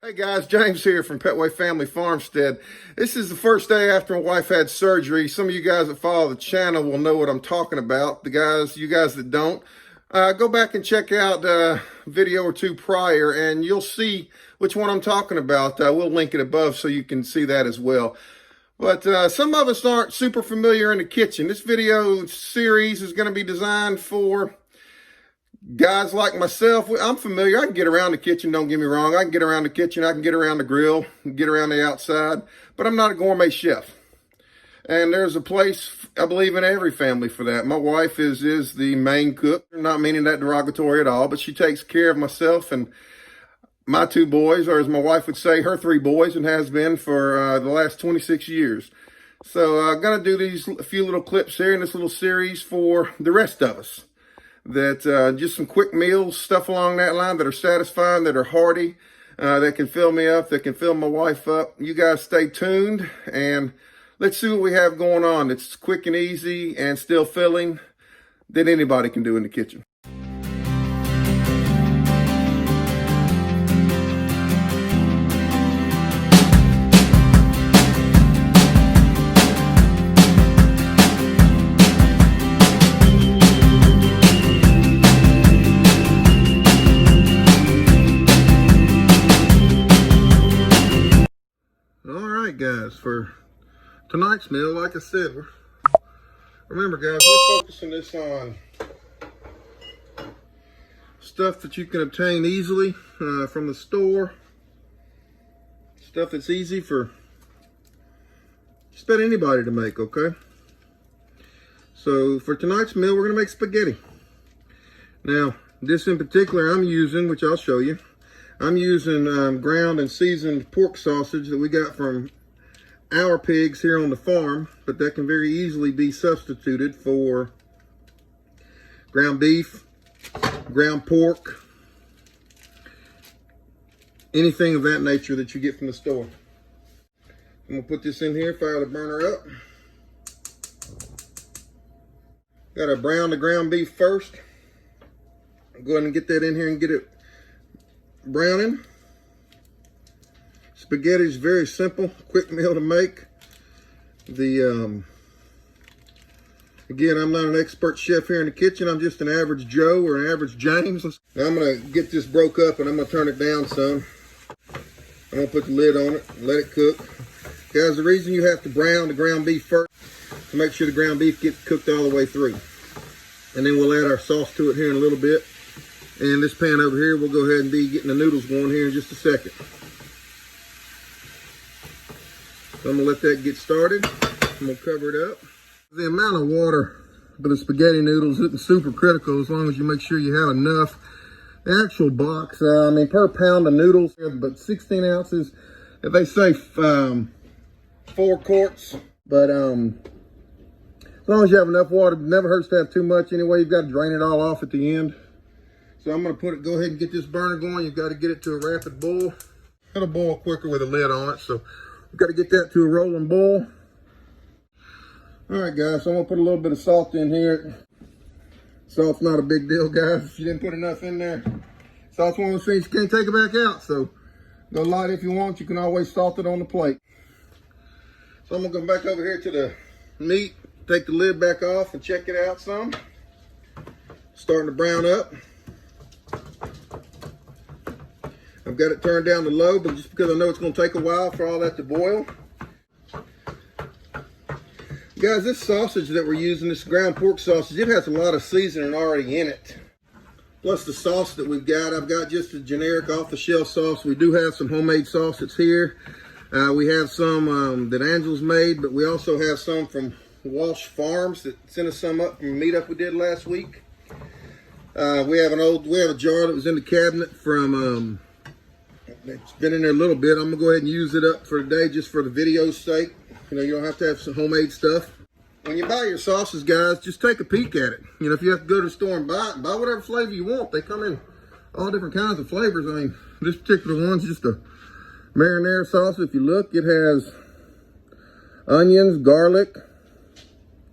Hey guys, James here from Pt1 Family Farmstead. This is the first day after my wife had surgery. Some of you guys that follow the channel will know what I'm talking about. You guys that don't, go back and check out a video or two prior and you'll see which one I'm talking about. We'll link it above so you can see that as well. But some of us aren't super familiar in the kitchen. This video series is going to be designed for guys like myself. I'm familiar. I can get around the kitchen, don't get me wrong. I can get around the kitchen, I can get around the grill, get around the outside, but I'm not a gourmet chef. And there's a place, I believe, in every family for that. My wife is the main cook. I'm not meaning that derogatory at all, but she takes care of myself and my two boys, or as my wife would say, her three boys, and has been for the last 26 years. So I'm going to do a few little clips here in this little series for the rest of us. That just some quick meals, stuff along that line that are satisfying, that are hearty, that can fill me up, that can fill my wife up. You guys stay tuned and let's see what we have going on. It's quick and easy and still filling that anybody can do in the kitchen. Guys, for tonight's meal, like I said, remember guys, we're focusing this on stuff that you can obtain easily from the store, stuff that's easy for just about anybody to make. Okay, so for tonight's meal, we're gonna make spaghetti. Now this in particular I'm using, which I'll show you, I'm using ground and seasoned pork sausage that we got from our pigs here on the farm, but that can very easily be substituted for ground beef, ground pork, anything of that nature that you get from the store. I'm gonna put this in here, fire the burner up. Gotta brown the ground beef first. Go ahead and get that in here and get it browning. Spaghetti is very simple, quick meal to make. Again, I'm not an expert chef here in the kitchen. I'm just an average Joe or an average James. Now I'm gonna get this broke up and I'm gonna turn it down some. I'm gonna put the lid on it and let it cook. Guys, the reason you have to brown the ground beef first to make sure the ground beef gets cooked all the way through. And then we'll add our sauce to it here in a little bit. And this pan over here, we'll go ahead and be getting the noodles going here in just a second. So I'm gonna let that get started. I'm gonna cover it up. The amount of water for the spaghetti noodles isn't super critical as long as you make sure you have enough. The actual box, I mean, per pound of noodles, but 16 ounces. If they say 4 quarts, but as long as you have enough water, it never hurts to have too much anyway. You've got to drain it all off at the end. So I'm gonna go ahead and get this burner going. You've got to get it to a rapid boil. It'll boil quicker with a lid on it, so we've got to get that to a rolling boil. All right, guys, so I'm gonna put a little bit of salt in here. Salt's not a big deal, guys. If you didn't put enough in there, salt's one of those things you can't take it back out. So go light if you want. You can always salt it on the plate. So I'm gonna go back over here to the meat, take the lid back off and check it out some. Starting to brown up. I've got it turned down to low, but just because I know it's going to take a while for all that to boil. Guys, this sausage that we're using, this ground pork sausage, it has a lot of seasoning already in it. Plus the sauce that we've got, I've got just a generic off-the-shelf sauce. We do have some homemade sauce that's here. We have some that Angela's made, but we also have some from Walsh Farms that sent us some up from a meetup we did last week. We have a jar that was in the cabinet from it's been in there a little bit. I'm gonna go ahead and use it up for today just for the video's sake. You know, you don't have to have some homemade stuff. When you buy your sauces, guys, just take a peek at it. You know, if you have to go to the store and buy it, buy whatever flavor you want. They come in all different kinds of flavors. I mean, this particular one's just a marinara sauce. If you look, it has onions, garlic,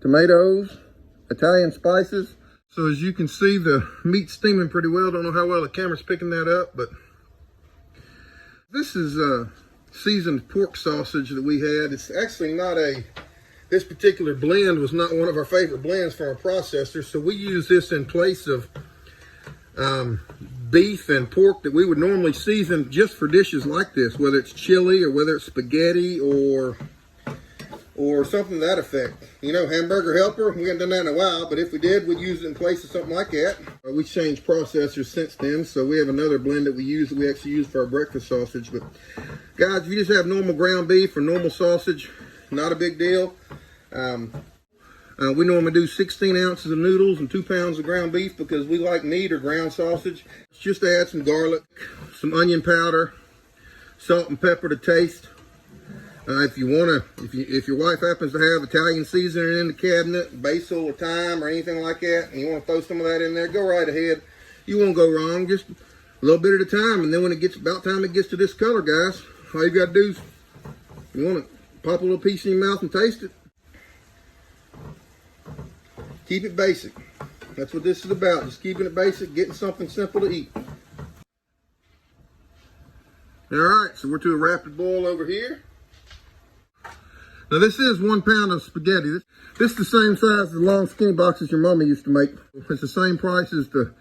tomatoes, Italian spices. So as you can see, the meat's steaming pretty well. Don't know how well the camera's picking that up, but This is seasoned pork sausage that we had. It's actually not this particular blend was not one of our favorite blends from our processor, so we use this in place of beef and pork that we would normally season just for dishes like this, whether it's chili or whether it's spaghetti or something to that effect. You know, hamburger helper, we haven't done that in a while, but if we did, we'd use it in place of something like that. We changed processors since then, so we have another blend that we actually use for our breakfast sausage. But guys, if you just have normal ground beef or normal sausage, not a big deal. We normally do 16 ounces of noodles and 2 pounds of ground beef because we like meat or ground sausage. Just add some garlic, some onion powder, salt and pepper to taste. If your wife happens to have Italian seasoning in the cabinet, basil or thyme or anything like that, and you want to throw some of that in there, go right ahead. You won't go wrong. Just a little bit at a time, and then when it gets about time it gets to this color, guys, all you got to do is you want to pop a little piece in your mouth and taste it. Keep it basic. That's what this is about. Just keeping it basic, getting something simple to eat. All right, so we're to a rapid boil over here. Now this is 1 pound of spaghetti. This is the same size as the long skinny boxes your mama used to make. It's the same price as the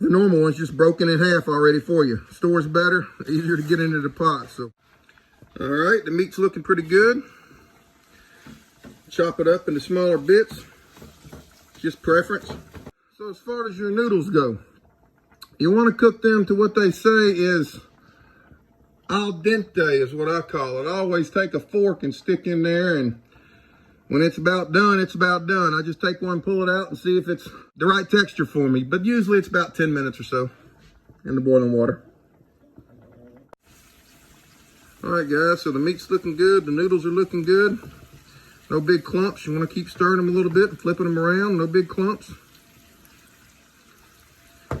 normal ones, just broken in half already for you. Store's better, easier to get into the pot. So, all right, the meat's looking pretty good. Chop it up into smaller bits, just preference. So as far as your noodles go, you want to cook them to what they say is al dente is what I call it. I always take a fork and stick in there, and when it's about done, it's about done. I just take one, pull it out, and see if it's the right texture for me. But usually it's about 10 minutes or so in the boiling water. All right, guys, so the meat's looking good. The noodles are looking good. No big clumps. You want to keep stirring them a little bit and flipping them around. No big clumps. I'm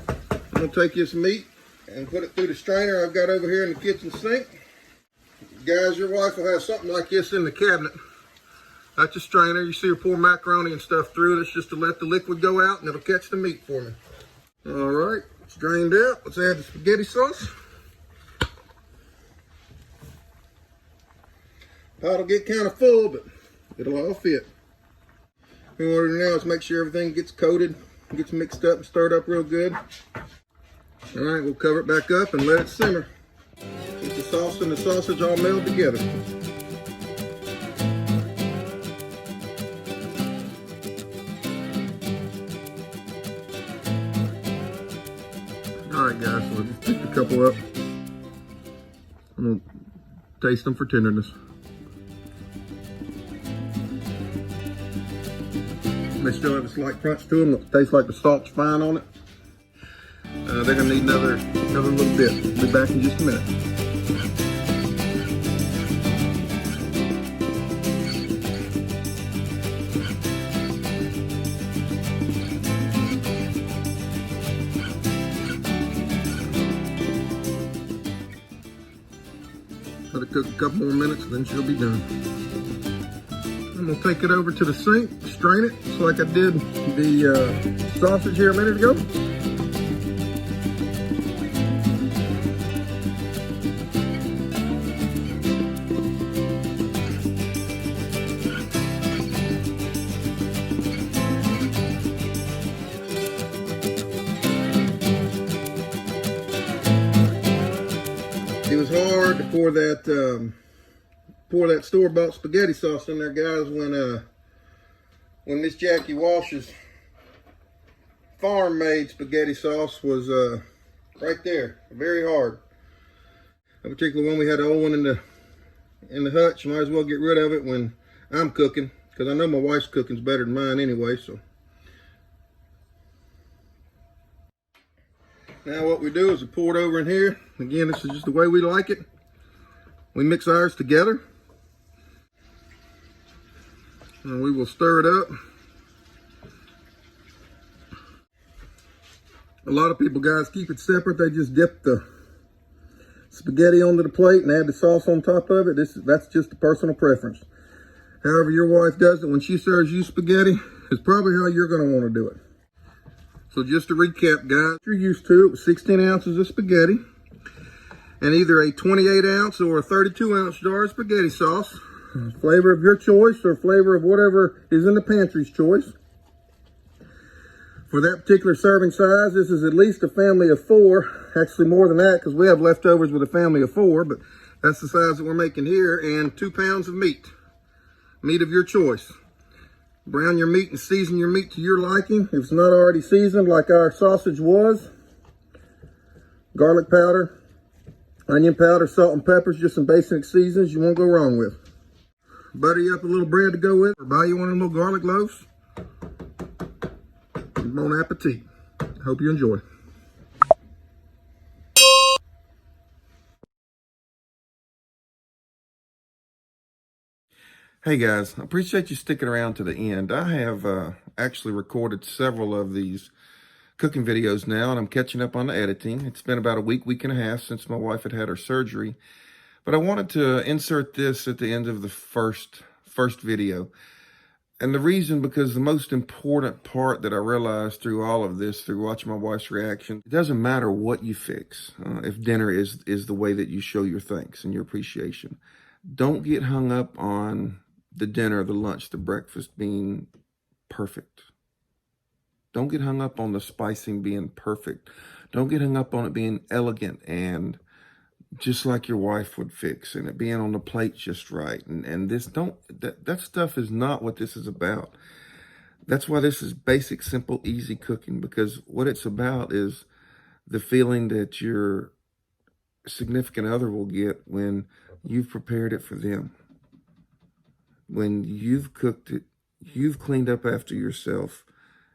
going to take this meat and put it through the strainer I've got over here in the kitchen sink. Guys, your wife will have something like this in the cabinet. That's a strainer. You see her pour macaroni and stuff through it. It's just to let the liquid go out and it'll catch the meat for me. All right, it's drained out. Let's add the spaghetti sauce. Pot will get kind of full, but it'll all fit. What we want to do now is make sure everything gets coated, gets mixed up and stirred up real good. All right, we'll cover it back up and let it simmer. Get the sauce and the sausage all meld together. All right, guys, so we'll just pick a couple up. I'm gonna taste them for tenderness. They still have a slight crunch to them. It tastes like the salt's fine on it. They're gonna need another little bit. Be back in just a minute. Let it cook a couple more minutes, then she'll be done. I'm gonna take it over to the sink, strain it, just like I did the sausage here a minute ago. It was hard to pour that store-bought spaghetti sauce in there, guys, when Miss Jackie Walsh's farm-made spaghetti sauce was right there. Very hard. That particular one, we had the old one in the hutch. Might as well get rid of it when I'm cooking, because I know my wife's cooking's better than mine anyway. So now what we do is we pour it over in here. Again, this is just the way we like it. We mix ours together. And we will stir it up. A lot of people, guys, keep it separate. They just dip the spaghetti onto the plate and add the sauce on top of it. That's just a personal preference. However your wife does it when she serves you spaghetti is probably how you're going to want to do it. So just to recap, guys, you're used to it was 16 ounces of spaghetti. and either a 28 ounce or a 32 ounce jar of spaghetti sauce. Flavor of your choice or flavor of whatever is in the pantry's choice. For that particular serving size, this is at least a family of 4. Actually more than that because we have leftovers with a family of 4, but that's the size that we're making here. And 2 pounds of meat. Meat of your choice. Brown your meat and season your meat to your liking. If it's not already seasoned like our sausage was. Garlic powder, onion powder, salt and peppers, just some basic seasons you won't go wrong with. Butter you up a little bread to go with, or buy you one of them little garlic loaves. Bon appetit. Hope you enjoy. Hey guys, I appreciate you sticking around to the end. I have actually recorded several of these cooking videos now, and I'm catching up on the editing. It's been about a week and a half since my wife had her surgery, but I wanted to insert this at the end of the first video. And the reason, because the most important part that I realized through all of this, through watching my wife's reaction, it doesn't matter what you fix. If dinner is the way that you show your thanks and your appreciation. Don't get hung up on the dinner, the lunch, the breakfast being perfect. Don't get hung up on the spicing being perfect. Don't get hung up on it being elegant and just like your wife would fix, and it being on the plate just right. And this, that stuff is not what this is about. That's why this is basic, simple, easy cooking, because what it's about is the feeling that your significant other will get when you've prepared it for them. When you've cooked it, you've cleaned up after yourself,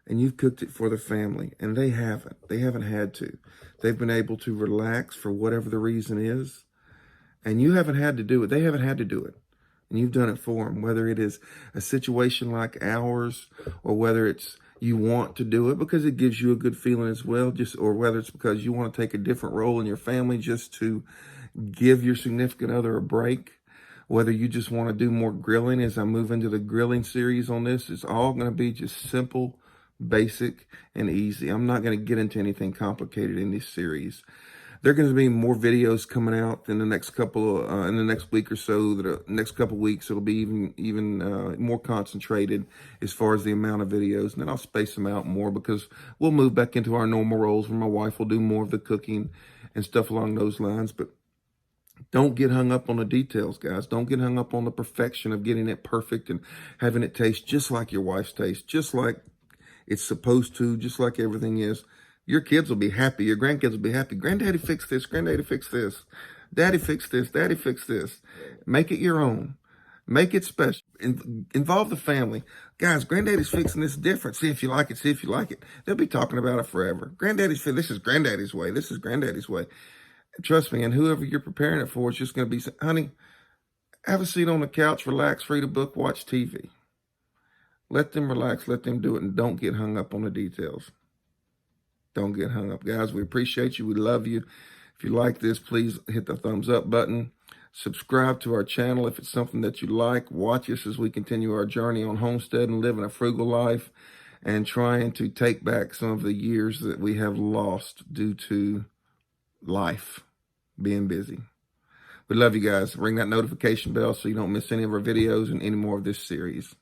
and you've cooked it for the family, and they haven't. They haven't had to. They've been able to relax for whatever the reason is, and you haven't had to do it. They haven't had to do it, and you've done it for them, whether it is a situation like ours or whether it's you want to do it because it gives you a good feeling as well, or whether it's because you want to take a different role in your family just to give your significant other a break. Whether you just want to do more grilling as I move into the grilling series on this, it's all going to be just simple, basic, and easy. I'm not going to get into anything complicated in this series. There are going to be more videos coming out in the next in the next week or so. Next couple weeks, it'll be even more concentrated as far as the amount of videos. And then I'll space them out more because we'll move back into our normal roles where my wife will do more of the cooking and stuff along those lines. But don't get hung up on the details, guys. Don't get hung up on the perfection of getting it perfect and having it taste just like your wife's taste, just like it's supposed to, just like everything is. Your kids will be happy. Your grandkids will be happy. Granddaddy fixed this. Granddaddy fixed this. Daddy fixed this. Daddy fixed this. Make it your own. Make it special. Involve the family. Guys, Granddaddy's fixing this different. See if you like it. See if you like it. They'll be talking about it forever. This is Granddaddy's way. This is Granddaddy's way. Trust me, and whoever you're preparing it for is just going to be, honey, have a seat on the couch, relax, read a book, watch TV. Let them relax, let them do it, and don't get hung up on the details. Don't get hung up. Guys, we appreciate you. We love you. If you like this, please hit the thumbs up button. Subscribe to our channel if it's something that you like. Watch us as we continue our journey on homestead and living a frugal life and trying to take back some of the years that we have lost due to life. Being busy. We love you guys. Ring that notification bell so you don't miss any of our videos and any more of this series.